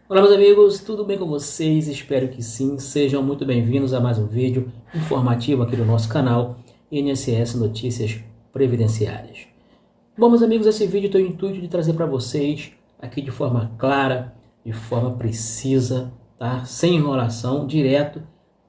Olá meus amigos, tudo bem com vocês? Espero que sim. Sejam muito bem-vindos a mais um vídeo informativo aqui do nosso canal INSS Notícias Previdenciárias. Bom meus amigos, esse vídeo tem o intuito de trazer para vocês aqui de forma clara, de forma precisa, tá? Sem enrolação, direto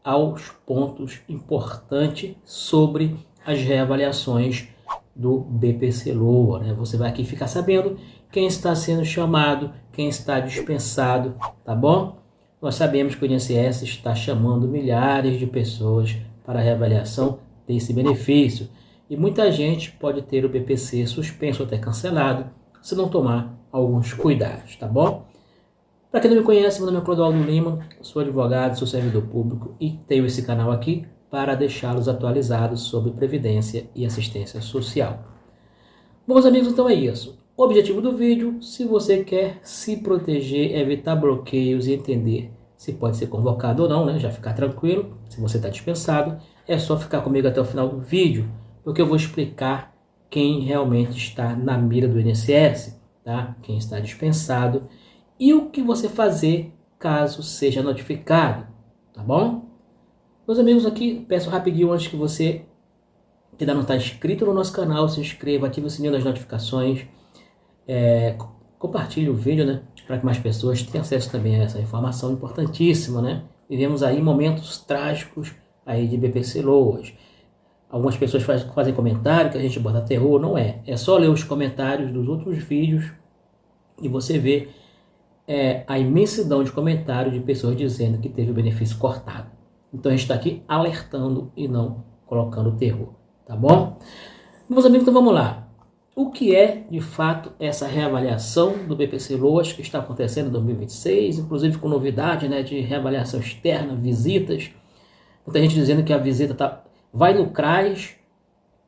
aos pontos importantes sobre as reavaliações do BPC-LOA, né? Você vai aqui ficar sabendo quem está sendo chamado, quem está dispensado, tá bom? Nós sabemos que o INSS está chamando milhares de pessoas para a reavaliação desse benefício e muita gente pode ter o BPC suspenso ou até cancelado se não tomar alguns cuidados, tá bom? Para quem não me conhece, meu nome é Clodoaldo Lima, sou advogado, sou servidor público e tenho esse canal aqui para deixá-los atualizados sobre previdência e assistência social. Bom, meus amigos, então é isso. O objetivo do vídeo, se você quer se proteger, evitar bloqueios e entender se pode ser convocado ou não, né? Já ficar tranquilo, se você está dispensado, é só ficar comigo até o final do vídeo, porque eu vou explicar quem realmente está na mira do INSS, tá? Quem está dispensado e o que você fazer caso seja notificado, tá bom? Meus amigos, aqui peço rapidinho antes que você que ainda não está inscrito no nosso canal, se inscreva, ative o sininho das notificações, compartilhe o vídeo, né, para que mais pessoas tenham acesso também a essa informação importantíssima, né? Vivemos aí momentos trágicos aí de BPC-LOAs. Algumas pessoas fazem comentário que a gente bota terror, não é. É só ler os comentários dos outros vídeos e você vê a imensidão de comentários de pessoas dizendo que teve o benefício cortado. Então a gente está aqui alertando e não colocando terror, tá bom? Meus amigos, então vamos lá. O que é, de fato, essa reavaliação do BPC-LOAs que está acontecendo em 2026, inclusive com novidade, né, de reavaliação externa, visitas. Muita gente dizendo que a visita vai no CRAS,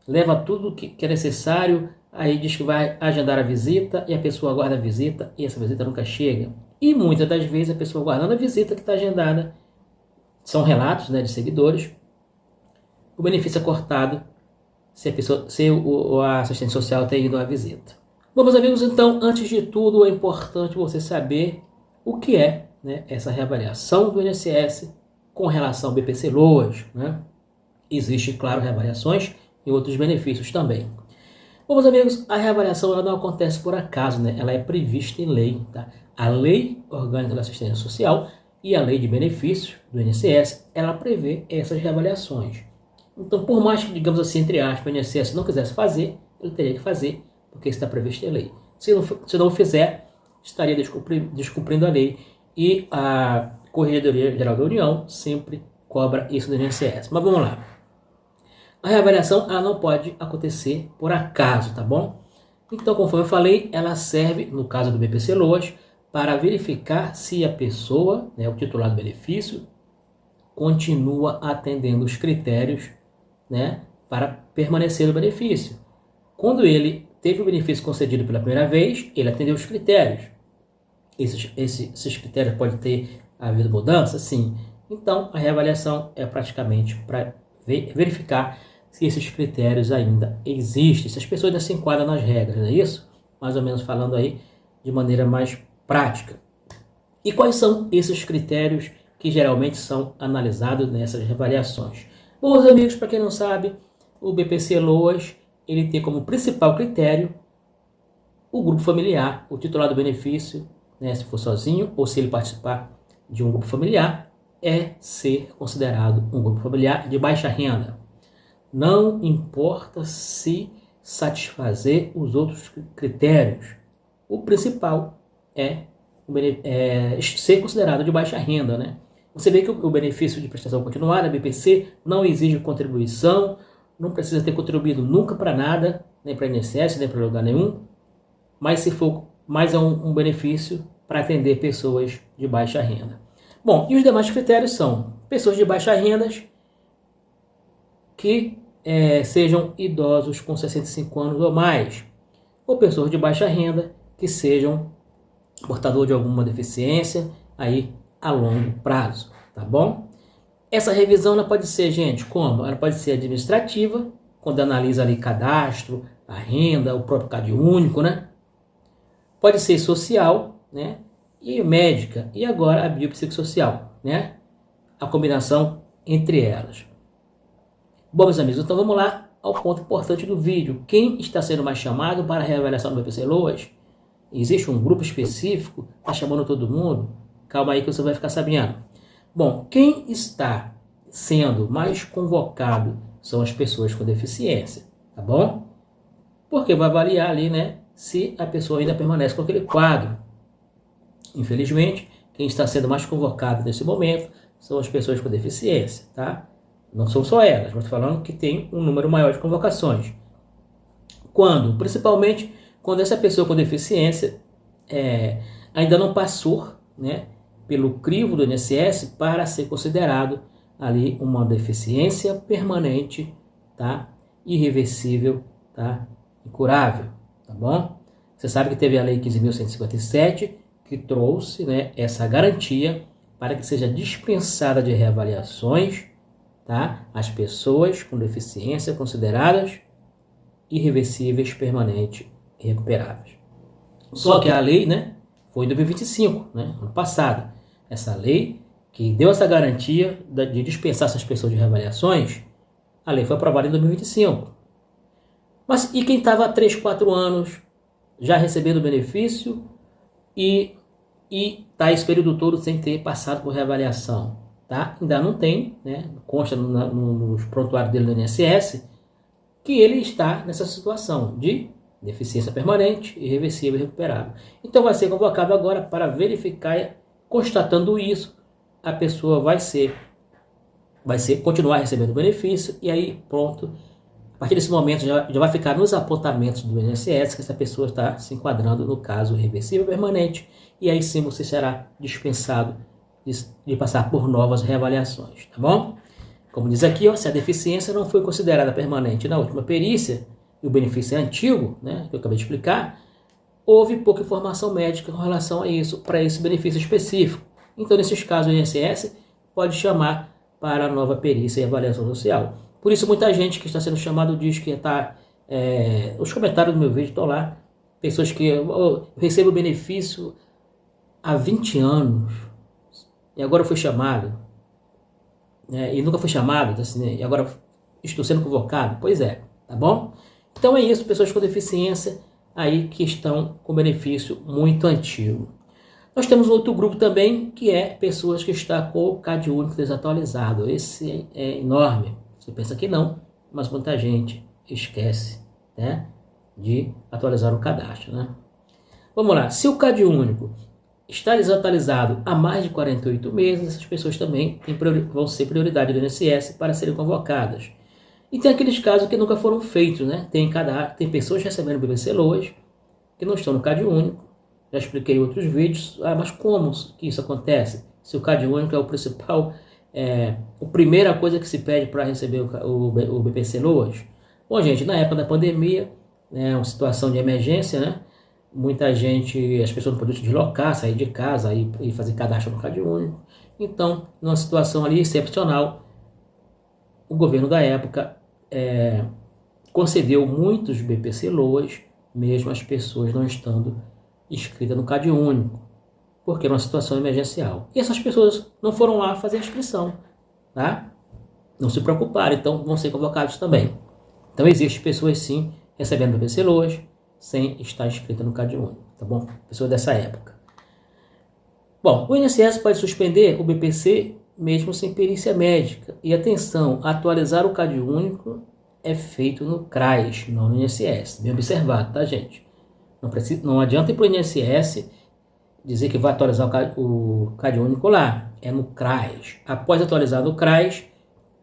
leva tudo que é necessário, aí diz que vai agendar a visita e a pessoa aguarda a visita e essa visita nunca chega. E muitas das vezes a pessoa aguardando a visita que está agendada, são relatos, né, de seguidores, o benefício é cortado se a assistente social tem ido à visita. Bom, meus amigos, então, antes de tudo, é importante você saber o que é, né, essa reavaliação do INSS com relação ao BPC-LOAs, né? Existe, claro, reavaliações e outros benefícios também. Bom, meus amigos, a reavaliação ela não acontece por acaso, né? Ela é prevista em lei, tá? A Lei Orgânica da Assistência Social e a Lei de Benefícios do INSS, ela prevê essas reavaliações. Então, por mais que, digamos assim, entre aspas, o INSS não quisesse fazer, ele teria que fazer, porque está previsto em lei. Se não fizer, estaria descumprindo a lei e a Corregedoria Geral da União sempre cobra isso do INSS. Mas vamos lá. A reavaliação ela não pode acontecer por acaso, tá bom? Então, conforme eu falei, ela serve, no caso do BPC-LOAs, para verificar se a pessoa, né, o titular do benefício, continua atendendo os critérios, né, para permanecer no benefício. Quando ele teve o benefício concedido pela primeira vez, ele atendeu os critérios. Esses critérios podem ter havido mudança? Sim. Então, a reavaliação é praticamente para verificar se esses critérios ainda existem, se as pessoas ainda se enquadram nas regras, não é isso? Mais ou menos falando aí de maneira mais prática. E quais são esses critérios que geralmente são analisados nessas reavaliações? Bom, meus amigos, para quem não sabe, o BPC-LOAs ele tem como principal critério o grupo familiar, o titular do benefício, né, se for sozinho ou se ele participar de um grupo familiar, é ser considerado um grupo familiar de baixa renda. Não importa se satisfazer os outros critérios, o principal é ser considerado de baixa renda, né? Você vê que o benefício de prestação continuada, BPC, não exige contribuição, não precisa ter contribuído nunca para nada, nem para INSS, nem para lugar nenhum, mas é um benefício para atender pessoas de baixa renda. Bom, e os demais critérios são pessoas de baixa renda que sejam idosos com 65 anos ou mais, ou pessoas de baixa renda que sejam portador de alguma deficiência aí a longo prazo, tá bom? Essa revisão ela pode ser, gente, como? Ela pode ser administrativa, quando analisa ali cadastro, a renda, o próprio CAD único, né? Pode ser social, né? e médica, e agora a biopsicossocial, né? A combinação entre elas. Bom, meus amigos, então vamos lá ao ponto importante do vídeo. Quem está sendo mais chamado para a reavaliação do BPC-LOAS? Existe um grupo específico? Está chamando todo mundo? Calma aí que você vai ficar sabendo. Bom, quem está sendo mais convocado são as pessoas com deficiência, tá bom? Porque vai avaliar ali, né, se a pessoa ainda permanece com aquele quadro. Infelizmente, quem está sendo mais convocado nesse momento são as pessoas com deficiência, tá? Não são só elas, mas estou falando que tem um número maior de convocações. Principalmente quando essa pessoa com deficiência ainda não passou, né, pelo crivo do INSS para ser considerado ali uma deficiência permanente, tá? Irreversível, tá? Incurável, tá bom? Você sabe que teve a Lei 15.157 que trouxe, né, essa garantia para que seja dispensada de reavaliações, tá? As pessoas com deficiência consideradas irreversíveis, permanentes e recuperáveis. Só que a lei, né, foi em 2025, né, ano passado. Essa lei que deu essa garantia de dispensar essas pessoas de reavaliações, a lei foi aprovada em 2025. Mas e quem estava há 3, 4 anos já recebendo o benefício e está esse período todo sem ter passado por reavaliação? Tá? Ainda não tem, né, consta nos prontuários dele do INSS, que ele está nessa situação de deficiência permanente, irreversível e recuperável. Então vai ser convocado agora para verificar, constatando isso, a pessoa vai continuar recebendo benefício, e aí pronto, a partir desse momento já vai ficar nos apontamentos do INSS que essa pessoa está se enquadrando no caso irreversível permanente, e aí sim você será dispensado de passar por novas reavaliações, tá bom? Como diz aqui, ó, se a deficiência não foi considerada permanente na última perícia, e o benefício é antigo, né, que eu acabei de explicar, houve pouca informação médica com relação a isso, para esse benefício específico. Então, nesses casos, o INSS pode chamar para a nova perícia e avaliação social. Por isso, muita gente que está sendo chamado diz que está... os comentários do meu vídeo estão lá, pessoas que eu recebo benefício há 20 anos, e agora foi chamado, e nunca foi chamado, assim, e agora estou sendo convocado. Pois é, tá bom? Então é isso, pessoas com deficiência aí que estão com benefício muito antigo. Nós temos outro grupo também, que é pessoas que estão com o CAD único desatualizado. Esse é enorme. Você pensa que não, mas muita gente esquece, né, de atualizar o cadastro, né? Vamos lá, se o CAD único está desatualizado há mais de 48 meses, essas pessoas também vão ser prioridade do INSS para serem convocadas. E tem aqueles casos que nunca foram feitos, né? Tem pessoas recebendo BPC-LOAS que não estão no CAD único. Já expliquei em outros vídeos. Mas como que isso acontece? Se o CAD único é o principal, a primeira coisa que se pede para receber o BPC-LOAS? Bom, gente, na época da pandemia, né, uma situação de emergência, né? Muita gente, as pessoas não podiam se deslocar, sair de casa e fazer cadastro no CAD único. Então, numa situação ali excepcional, o governo da época concedeu muitos BPC-LOAS, mesmo as pessoas não estando inscritas no CAD único, porque era uma situação emergencial. E essas pessoas não foram lá fazer a inscrição, tá? Não se preocuparam, então vão ser convocados também. Então existem pessoas sim recebendo BPC-LOAS sem estar inscrita no CAD único, tá bom? Pessoas dessa época. Bom, o INSS pode suspender o BPC mesmo sem perícia médica. E atenção, atualizar o CAD único é feito no CRAS, não no INSS. Bem observado, tá, gente? Não adianta ir para o INSS dizer que vai atualizar o CAD único lá. É no CRAS. Após atualizar o CRAS,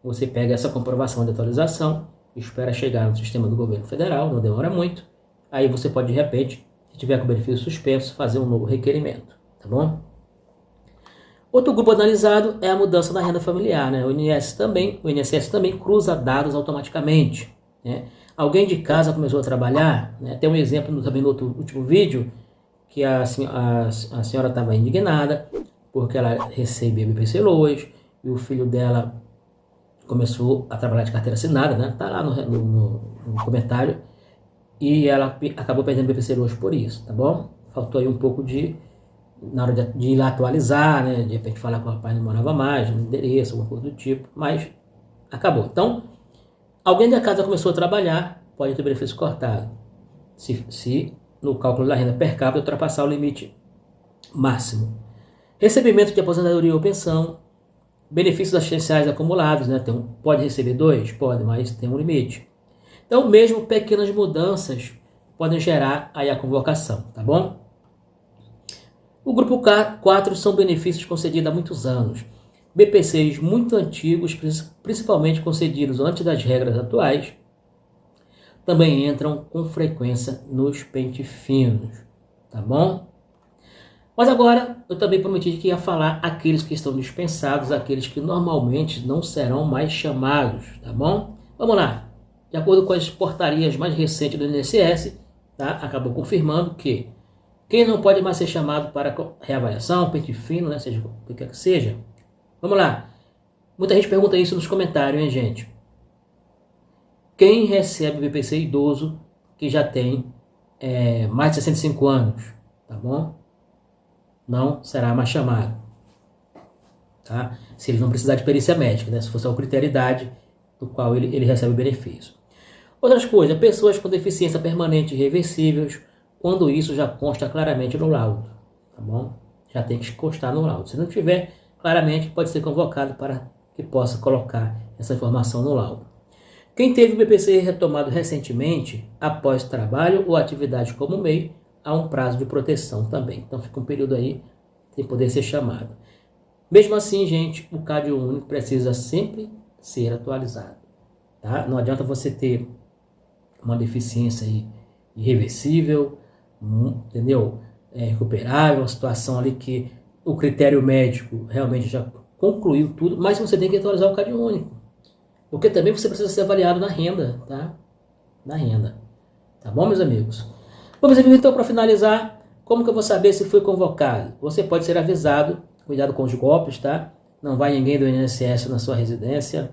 você pega essa comprovação de atualização, espera chegar no sistema do governo federal, não demora muito. Aí você pode, de repente, se tiver com o benefício suspenso, fazer um novo requerimento, tá bom? Outro grupo analisado é a mudança na renda familiar, né? O INSS também cruza dados automaticamente, né? Alguém de casa começou a trabalhar, né? Tem um exemplo também no último vídeo, que a senhora estava indignada, porque ela recebia BPC-LOAS, e o filho dela começou a trabalhar de carteira assinada, né? Tá lá no comentário, e ela acabou perdendo BPC-LOAS por isso, tá bom? Faltou aí um pouco de na hora de ir lá atualizar, né? De repente falar que o rapaz não morava mais, no endereço, alguma coisa do tipo, mas acabou. Então, alguém da casa começou a trabalhar, pode ter benefício cortado, se no cálculo da renda per capita ultrapassar o limite máximo. Recebimento de aposentadoria ou pensão, benefícios assistenciais acumulados, né? Pode receber 2? Pode, mas tem um limite. Então, mesmo pequenas mudanças podem gerar aí a convocação, tá bom? O grupo 4 são benefícios concedidos há muitos anos. BPCs muito antigos, principalmente concedidos antes das regras atuais, também entram com frequência nos pente finos, tá bom? Mas agora eu também prometi que ia falar aqueles que estão dispensados, aqueles que normalmente não serão mais chamados, tá bom? Vamos lá. De acordo com as portarias mais recentes do INSS, tá? Acabou confirmando que quem não pode mais ser chamado para reavaliação, pente fino, né? Seja o que quer que seja. Vamos lá. Muita gente pergunta isso nos comentários, hein, gente? Quem recebe BPC idoso que já tem mais de 65 anos, tá bom? Não será mais chamado, tá? Se ele não precisar de perícia médica, né? Se for só o critério idade do qual ele recebe o benefício. Outras coisas, pessoas com deficiência permanente e reversíveis, quando isso já consta claramente no laudo, tá bom? Já tem que constar no laudo. Se não tiver, claramente pode ser convocado para que possa colocar essa informação no laudo. Quem teve o BPC retomado recentemente, após trabalho ou atividade como MEI, há um prazo de proteção também. Então fica um período aí sem poder ser chamado. Mesmo assim, gente, o CAD único precisa sempre ser atualizado, tá? Não adianta você ter uma deficiência aí irreversível, entendeu? Recuperável, uma situação ali que o critério médico realmente já concluiu tudo, mas você tem que atualizar o CAD único. Porque também você precisa ser avaliado na renda, tá? Na renda. Tá bom, meus amigos? Bom, meus amigos, então, para finalizar, como que eu vou saber se foi convocado? Você pode ser avisado, cuidado com os golpes, tá? Não vai ninguém do INSS na sua residência,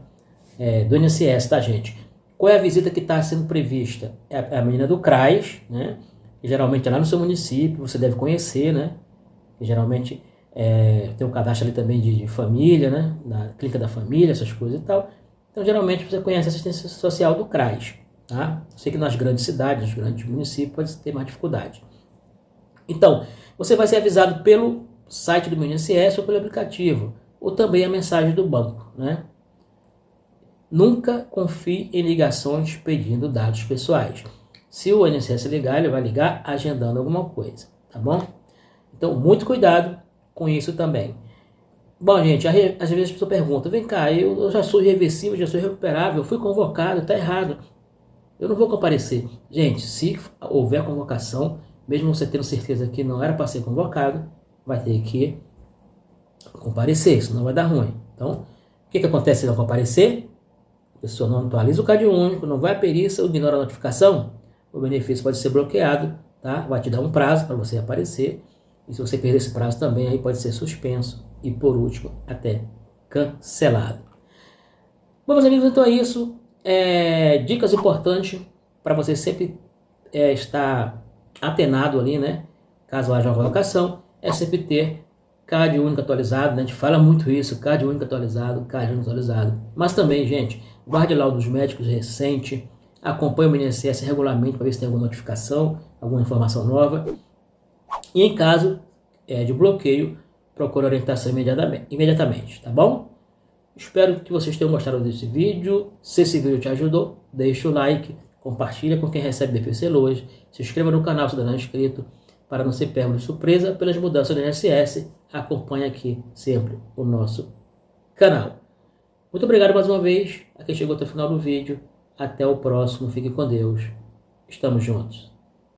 do INSS, tá, gente? Qual é a visita que está sendo prevista? É a menina do CRAS, né? Que geralmente é lá no seu município, você deve conhecer, né? Que geralmente tem um cadastro ali também de família, né? Da clínica da família, essas coisas e tal. Então, geralmente, você conhece a assistência social do CRAS, tá? Eu sei que nas grandes cidades, nos grandes municípios, pode ter mais dificuldade. Então, você vai ser avisado pelo site do INSS ou pelo aplicativo, ou também a mensagem do banco, né? Nunca confie em ligações pedindo dados pessoais. Se o INSS ligar, ele vai ligar agendando alguma coisa, tá bom? Então, muito cuidado com isso também. Bom, gente, às vezes as pessoas perguntam, vem cá, eu já sou irreversível, já sou irrecuperável, fui convocado, está errado. Eu não vou comparecer. Gente, se houver convocação, mesmo você tendo certeza que não era para ser convocado, vai ter que comparecer, senão vai dar ruim. Então, o que acontece se não comparecer? A pessoa não atualiza o CAD único, não vai à perícia, ignora a notificação, o benefício pode ser bloqueado, tá? Vai te dar um prazo para você aparecer, e se você perder esse prazo também, aí pode ser suspenso e, por último, até cancelado. Bom, meus amigos, então é isso. Dicas importantes para você sempre estar atenado ali, né? Caso haja uma colocação, é sempre ter CAD único atualizado, né? A gente fala muito isso, CAD único atualizado, CAD único atualizado. Mas também, gente, guarde laudos médicos recente, acompanhe o INSS regularmente para ver se tem alguma notificação, alguma informação nova. E em caso de bloqueio, procure orientação imediatamente, tá bom? Espero que vocês tenham gostado desse vídeo. Se esse vídeo te ajudou, deixa o like, compartilha com quem recebe BPC hoje, se inscreva no canal se ainda não é inscrito, para não ser pego de surpresa pelas mudanças do INSS. Acompanhe aqui sempre o nosso canal. Muito obrigado mais uma vez a quem chegou até o final do vídeo. Até o próximo. Fique com Deus. Estamos juntos.